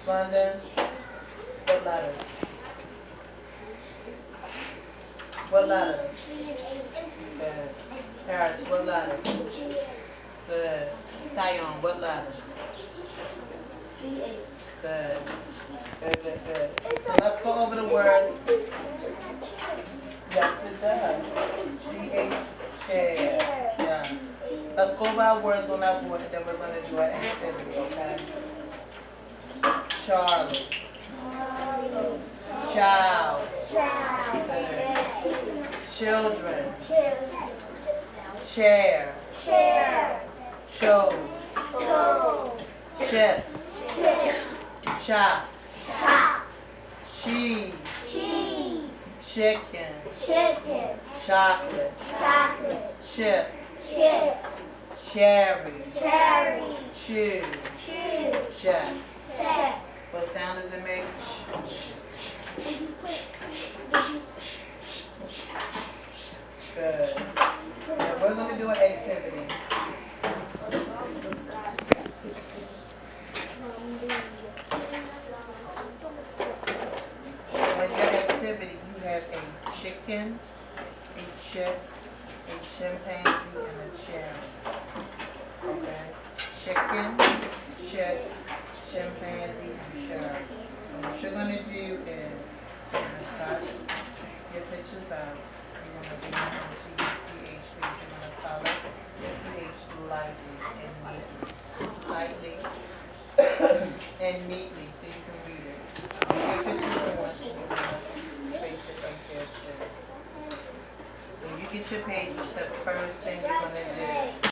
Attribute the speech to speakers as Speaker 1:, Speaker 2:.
Speaker 1: London, what letters? What letters? Good. Paris, what letters? Good. Sion, what letters? Good. Good, good, good. So let's go over the word. Yes, it does. C-H, chair. Yeah. Let's go over our words on that board and then we're going to do an activity, okay? Charlie. Child. Good. Children. Chair. Chose. Chip. Chop. Cheese. Chicken. Chocolate. Chip. Cherry. Shoe. Check. What sound does it make? Good. Now we're going to do an activity. On your activity, you have a chicken, a chip, a chimpanzee, and a cherry. Okay? Chicken, chip, chimpanzee, and cherry. And what you're going to do is, you're going to start your pictures out. You're going to read them until you see H space. You're going to color H lightly and neatly. Lightly and neatly so you can read it. Your picture on, and you're going to trace it right there too. When you get your page, the first thing you're going to do